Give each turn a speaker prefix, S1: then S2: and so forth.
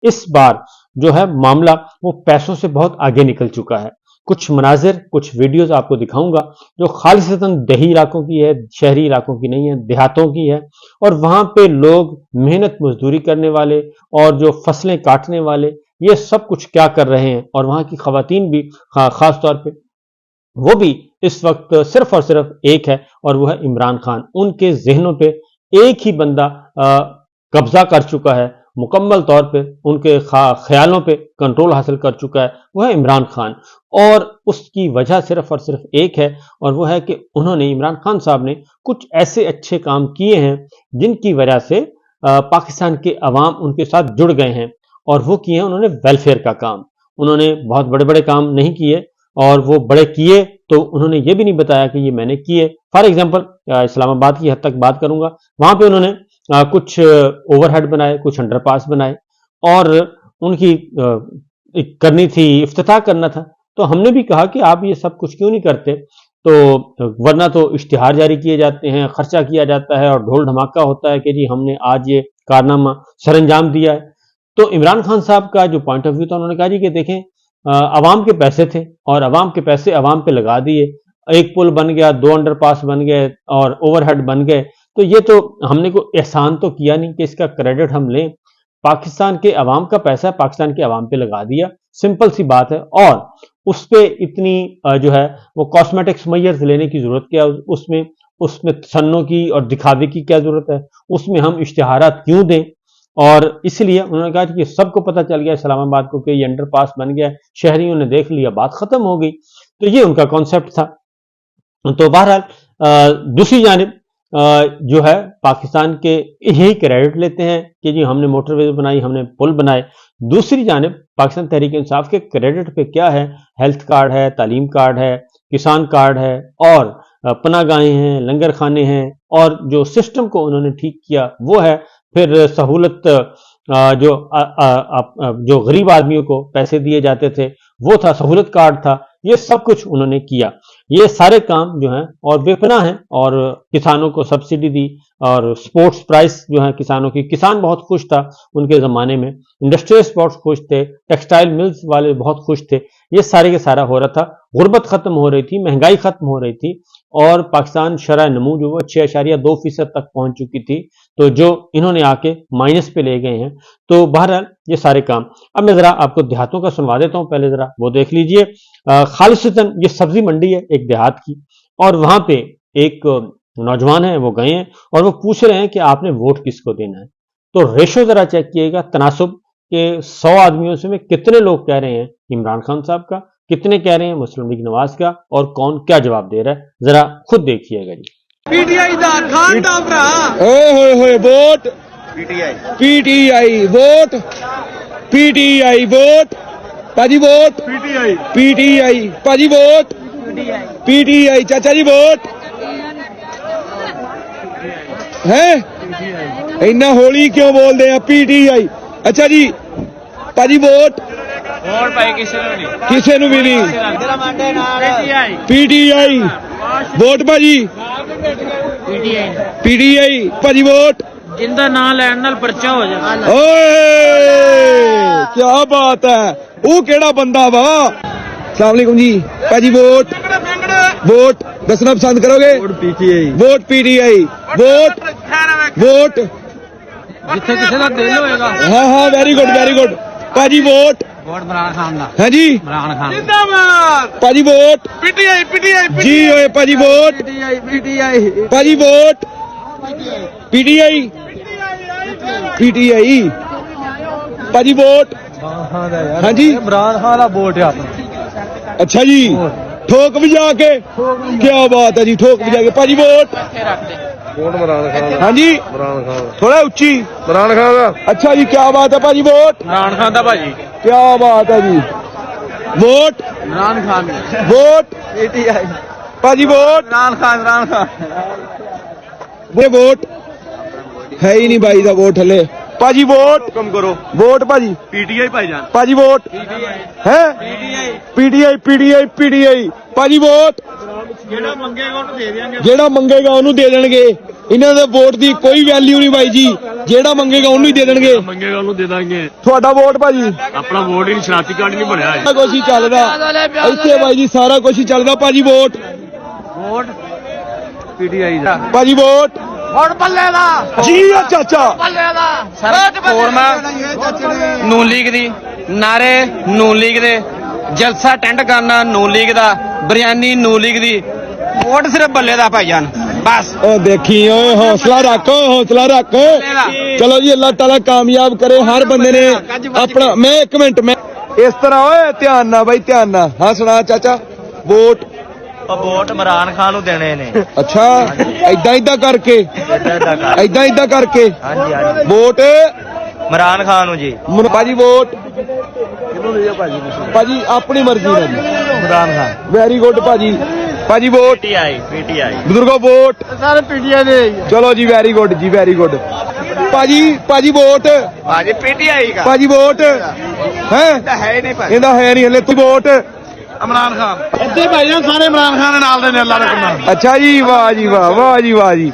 S1: اس بار جو ہے معاملہ وہ پیسوں سے بہت آگے نکل چکا ہے. کچھ مناظر، کچھ ویڈیوز آپ کو دکھاؤں گا جو خالصتاً دیہی علاقوں کی ہے، شہری علاقوں کی نہیں ہے، دیہاتوں کی ہے. اور وہاں پہ لوگ محنت مزدوری کرنے والے اور جو فصلیں کاٹنے والے یہ سب کچھ کیا کر رہے ہیں. اور وہاں کی خواتین بھی خاص طور پہ وہ بھی اس وقت صرف اور صرف ایک ہے، اور وہ ہے عمران خان. ان کے ذہنوں پہ ایک ہی بندہ قبضہ کر چکا ہے، مکمل طور پہ ان کے خیالوں پہ کنٹرول حاصل کر چکا ہے، وہ ہے عمران خان. اور اس کی وجہ صرف اور صرف ایک ہے، اور وہ ہے کہ انہوں نے، عمران خان صاحب نے کچھ ایسے اچھے کام کیے ہیں جن کی وجہ سے پاکستان کے عوام ان کے ساتھ جڑ گئے ہیں. اور وہ کیے ہیں انہوں نے ویلفیئر کا کام. انہوں نے بہت بڑے بڑے کام نہیں کیے، اور وہ بڑے کیے تو انہوں نے یہ بھی نہیں بتایا کہ یہ میں نے کیے. فار ایگزامپل اسلام آباد کی حد تک بات کروں گا، وہاں پہ انہوں نے کچھ اوور ہیڈ بنائے، کچھ انڈر پاس بنائے، اور ان کی کرنی تھی، افتتاح کرنا تھا. تو ہم نے بھی کہا کہ آپ یہ سب کچھ کیوں نہیں کرتے، تو ورنہ تو اشتہار جاری کیے جاتے ہیں، خرچہ کیا جاتا ہے اور ڈھول دھماکہ ہوتا ہے کہ جی ہم نے آج یہ کارنامہ سر انجام دیا ہے. تو عمران خان صاحب کا جو پوائنٹ آف ویو تھا، انہوں نے کہا جی کہ دیکھیں عوام کے پیسے تھے اور عوام کے پیسے عوام پہ لگا دیے، ایک پل بن گیا، 2 انڈر پاس بن گئے اور اوور ہیڈ بن گئے، تو یہ تو ہم نے کوئی احسان تو کیا نہیں کہ اس کا کریڈٹ ہم لیں. پاکستان کے عوام کا پیسہ پاکستان کے عوام پہ لگا دیا، سمپل سی بات ہے. اور اس پہ اتنی جو ہے وہ کاسمیٹکس میئرز لینے کی ضرورت کیا، اس میں تسنوں کی اور دکھاوے کی کیا ضرورت ہے، اس میں ہم اشتہارات کیوں دیں. اور اس لیے انہوں نے کہا کہ سب کو پتہ چل گیا اسلام آباد کو کہ یہ انڈر پاس بن گیا، شہریوں نے دیکھ لیا، بات ختم ہو گئی. تو یہ ان کا کانسیپٹ تھا. تو بہرحال دوسری جانب جو ہے پاکستان کے یہی کریڈٹ لیتے ہیں کہ جی ہم نے موٹر ویز بنائی، ہم نے پل بنائے. دوسری جانب پاکستان تحریک انصاف کے کریڈٹ پہ کیا ہے، ہیلتھ کارڈ ہے، تعلیم کارڈ ہے، کسان کارڈ ہے، اور پناہ گاہیں ہیں، لنگر خانے ہیں، اور جو سسٹم کو انہوں نے ٹھیک کیا وہ ہے. پھر سہولت جو غریب آدمیوں کو پیسے دیے جاتے تھے وہ تھا، سہولت کارڈ تھا. یہ سب کچھ انہوں نے کیا. یہ سارے کام جو ہیں اور بے پناہ ہیں. اور کسانوں کو سبسڈی دی، اور سپورٹس پرائز جو ہیں کسانوں کی، کسان بہت خوش تھا ان کے زمانے میں، انڈسٹریل سپورٹس خوش تھے، ٹیکسٹائل ملز والے بہت خوش تھے. یہ سارے کے سارا ہو رہا تھا. غربت ختم ہو رہی تھی، مہنگائی ختم ہو رہی تھی، اور پاکستان شرح نمو جو وہ 6.2% تک پہنچ چکی تھی، تو جو انہوں نے آ کے مائنس پہ لے گئے ہیں. تو بہرحال یہ سارے کام. اب میں ذرا آپ کو دیہاتوں کا سنوا دیتا ہوں، پہلے ذرا وہ دیکھ لیجئے. خالصتاً یہ سبزی منڈی ہے ایک دیہات کی، اور وہاں پہ ایک نوجوان ہے، وہ گئے ہیں اور وہ پوچھ رہے ہیں کہ آپ نے ووٹ کس کو دینا ہے. تو ریشو ذرا چیک کیے گا، تناسب کہ 100 آدمیوں سے میں کتنے لوگ کہہ رہے ہیں عمران خان صاحب کا، کتنے کہہ رہے ہیں مسلم لیگ نواز کا، اور کون کیا جواب دے رہا ہے، ذرا خود دیکھیے گا. جی
S2: پی ٹی آئی دا خان دا بھرا ہوئے vote P T I vote P T I vote پاجی ووٹ پی ٹی آئی پاجی ووٹ پی ٹی آئی چاچا جی ووٹ ہے. اینا ہولی کیوں بول دے ہیں پی ٹی آئی. اچھا جی پاجی ووٹ کسی نو بھی نہیں، پی ٹی آئی ووٹ پاجی پی ٹی آئی پاجی ووٹ
S3: جن کا نام لین نال پرچا ہو جائے.
S2: کیا بات ہے، وہ کیڑا بندہ وا. السلام علیکم جی پاجی ووٹ ووٹ دسنا پسند کرو گے؟ Vote P T I vote vote
S3: جتنے کسی کا دل ہوئے گا.
S2: ہاں ہاں ویری گڈ ویری گڈ. پاجی ووٹ
S3: عمران خان دا.
S2: ہے جی
S3: عمران خان
S2: پاجی ووٹ جی ہوئے پاجی ووٹ پاجی vote P T I P T I پاجی ووٹ. ہاں جی
S3: عمران خان دا ووٹ ہے اپنا.
S2: اچھا جی ٹھوک بھی جا کے، کیا بات ہے جی، ٹھوک بھی جا کے پاجی ووٹ. ہاں جی تھوڑا اچھی عمران خان کا. اچھا جی کیا بات ہے پاجی ووٹ
S3: عمران خان دا بھاجی.
S2: کیا بات ہے جی. ووٹ
S3: عمران خان
S2: ووٹ پاجی ووٹ
S3: عمران خان
S2: وہ ووٹ ہے ہی نہیں بھائی دا ووٹ ہلے. پاجی ووٹ کم کرو. ووٹ پاجی
S3: پی ٹی آئی بھائی جان.
S2: پاجی ووٹ ہے P T I P T I P T I پاجی ووٹ.
S3: جیڑا منگے گا انہوں دے دیں گے.
S2: جیڑا منگے گا انہوں دے دیں گے. ਇਹਨਾਂ ਦੇ ਵੋਟ ਦੀ ਕੋਈ ਵੈਲਿਊ ਨਹੀਂ ਬਾਈ ਜੀ, ਜਿਹੜਾ ਮੰਗੇਗਾ ਉਹਨੂੰ ਹੀ ਦੇ ਦੇਣਗੇ।
S3: ਮੰਗੇਗਾ ਉਹਨੂੰ ਦੇ ਦਾਂਗੇ।
S2: ਤੁਹਾਡਾ ਵੋਟ ਭਾਜੀ?
S3: ਆਪਣਾ ਵੋਟ ਹੀ ਸ਼ਨਾਖਤੀ ਕਾਰਡ ਨਹੀਂ ਬਣਿਆ
S2: ਸਾਰਾ ਕੁਝ ਹੀ ਚੱਲਦਾ ਇੱਥੇ ਬਾਈ ਜੀ, ਸਾਰਾ ਕੁਝ ਹੀ ਚੱਲਦਾ ਭਾਜੀ। ਵੋਟ
S3: ਪੀਟੀਆਈ ਦਾ
S2: ਭਾਜੀ, ਵੋਟ
S3: ਬੱਲੇ ਦਾ
S2: ਜੀ ਆ ਚਾਚਾ।
S3: ਬੱਲੇ ਦਾ
S4: ਫੋਰਮਾ ਨੂਨ ਲੀਗ ਦੀ, ਨਾਰੇ ਨੂਨ ਲੀਗ ਦੇ, ਜਲਸਾ ਟੈਂਡ ਕਰਨਾ ਨੂਨ ਲੀਗ ਦਾ, ਬਿਰਿਆਨੀ ਨੂਨ ਲੀਗ ਦੀ, ਵੋਟ ਸਿਰਫ ਬੱਲੇ ਦਾ ਭਾਈਜਾਨ ਬਸ।
S2: ਉਹ ਦੇਖੀ ਓਏ, ਹੌਸਲਾ ਰੱਖ, ਹੌਸਲਾ ਰੱਖ। ਚਲੋ ਜੀ, ਅੱਲਾਹ ਤਾਲਾ ਕਾਮਯਾਬ ਕਰੇ ਹਰ ਬੰਦੇ ਨੇ ਆਪਣਾ। ਮੈਂ ਇੱਕ ਮਿੰਟ, ਮੈਂ ਇਸ ਤਰ੍ਹਾਂ ਓਏ ਧਿਆਨ ਨਾਲ ਬਾਈ, ਧਿਆਨ ਨਾਲ। ਹਾਂ ਸੁਣਾ ਚਾਚਾ। ਵੋਟ
S4: ਵੋਟ ਇਮਰਾਨ ਖਾਨ ਨੂੰ ਦੇਣੇ ਨੇ।
S2: ਅੱਛਾ, ਏਦਾਂ ਕਰਕੇ, ਏਦਾਂ ਕਰਕੇ
S4: ਹਾਂਜੀ ਹਾਂਜੀ,
S2: ਵੋਟ
S4: ਇਮਰਾਨ ਖਾਨ ਨੂੰ ਜੀ।
S2: ਭਾਜੀ ਵੋਟ ਭਾਜੀ ਆਪਣੀ ਮਰਜ਼ੀ ਨਾਲ ਜੀ।
S4: ਇਮਰਾਨ ਖਾਨ।
S2: ਵੈਰੀ ਗੁੱਡ ਭਾਜੀ। ਭਾਜੀ ਵੋਟ
S4: ਪੀਟੀਆਈ
S2: ਬਜ਼ੁਰਗੋ ਵੋਟ
S3: ਸਾਰੇ ਪੀਟੀਆਈ ਦੇ।
S2: ਚਲੋ ਜੀ, ਵੈਰੀ ਗੁੱਡ ਜੀ, ਵੈਰੀ ਗੁੱਡ। ਭਾਜੀ ਵੋਟ
S4: ਭਾਜੀ ਪੀਟੀਆਈ ਦਾ
S2: ਭਾਜੀ ਵੋਟ ਹੈ
S4: ਹੈ ਨਹੀਂ ਭਾਜੀ,
S2: ਇਹਦਾ ਹੈ ਨਹੀਂ ਹਲੇ। ਤੂੰ ਵੋਟ
S3: ਇਮਰਾਨ ਖਾਨ ਇੱਥੇ ਭਾਈਜਾਨ ਸਾਰੇ ਇਮਰਾਨ ਖਾਨ ਦੇ ਨਾਲ ਦੇ ਨੇ। ਅੱਲਾ ਦੇ ਕਰਨਾ।
S2: ਅੱਛਾ ਜੀ, ਵਾਹ ਜੀ ਵਾਹ, ਵਾਹ ਜੀ ਵਾਹ ਜੀ।